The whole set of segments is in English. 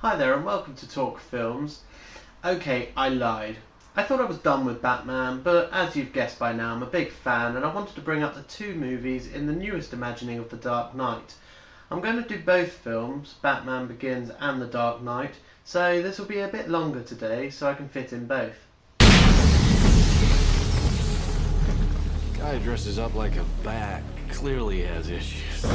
Hi there and welcome to Talk Films. Okay, I lied. I thought I was done with Batman, but as you've guessed by now, I'm a big fan and I wanted to bring up the two movies in the newest imagining of The Dark Knight. I'm going to do both films, Batman Begins and The Dark Knight, so this will be a bit longer today so I can fit in both. Guy dresses up like a bat clearly has issues.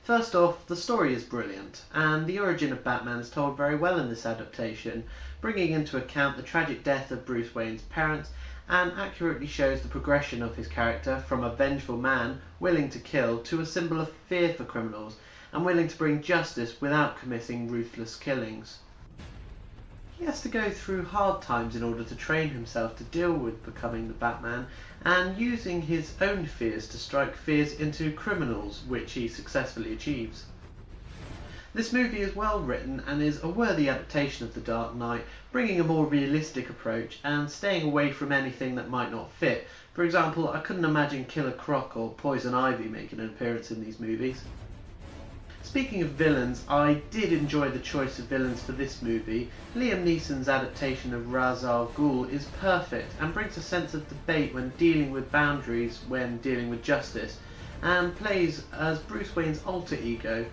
First off, the story is brilliant, and the origin of Batman is told very well in this adaptation, bringing into account the tragic death of Bruce Wayne's parents and accurately shows the progression of his character from a vengeful man willing to kill to a symbol of fear for criminals and willing to bring justice without committing ruthless killings. He has to go through hard times in order to train himself to deal with becoming the Batman and using his own fears to strike fears into criminals, which he successfully achieves. This movie is well written and is a worthy adaptation of The Dark Knight, bringing a more realistic approach and staying away from anything that might not fit. For example, I couldn't imagine Killer Croc or Poison Ivy making an appearance in these movies. Speaking of villains, I did enjoy the choice of villains for this movie. Liam Neeson's adaptation of Ra's al Ghul is perfect and brings a sense of debate when dealing with boundaries when dealing with justice, and plays as Bruce Wayne's alter ego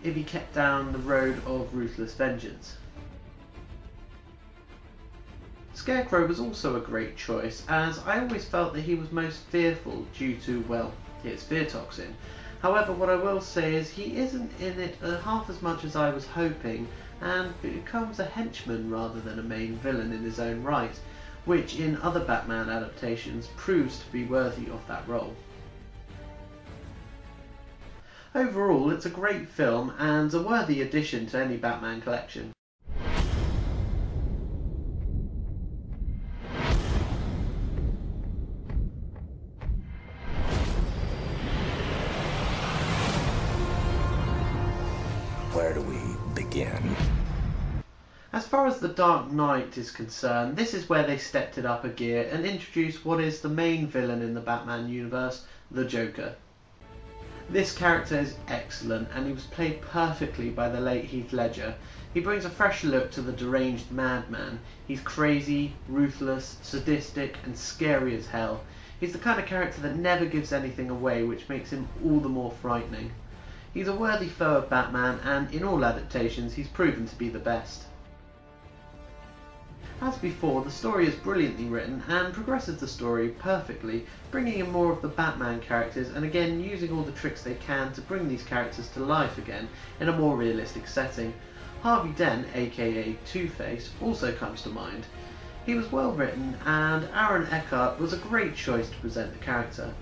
if he kept down the road of ruthless vengeance. Scarecrow was also a great choice, as I always felt that he was most fearful due to, well, his fear toxin. However, what I will say is he isn't in it half as much as I was hoping and becomes a henchman rather than a main villain in his own right, which in other Batman adaptations proves to be worthy of that role. Overall, it's a great film and a worthy addition to any Batman collection. Where do we begin? As far as The Dark Knight is concerned, this is where they stepped it up a gear and introduced what is the main villain in the Batman universe, the Joker. This character is excellent and he was played perfectly by the late Heath Ledger. He brings a fresh look to the deranged madman. He's crazy, ruthless, sadistic and scary as hell. He's the kind of character that never gives anything away, which makes him all the more frightening. He's a worthy foe of Batman and in all adaptations he's proven to be the best. As before, the story is brilliantly written and progresses the story perfectly, bringing in more of the Batman characters and again using all the tricks they can to bring these characters to life again in a more realistic setting. Harvey Dent, aka Two-Face, also comes to mind. He was well written and Aaron Eckhart was a great choice to present the character.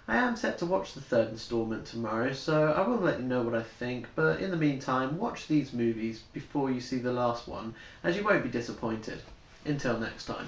I am set to watch the third instalment tomorrow, so I will let you know what I think, but in the meantime, watch these movies before you see the last one, as you won't be disappointed. Until next time.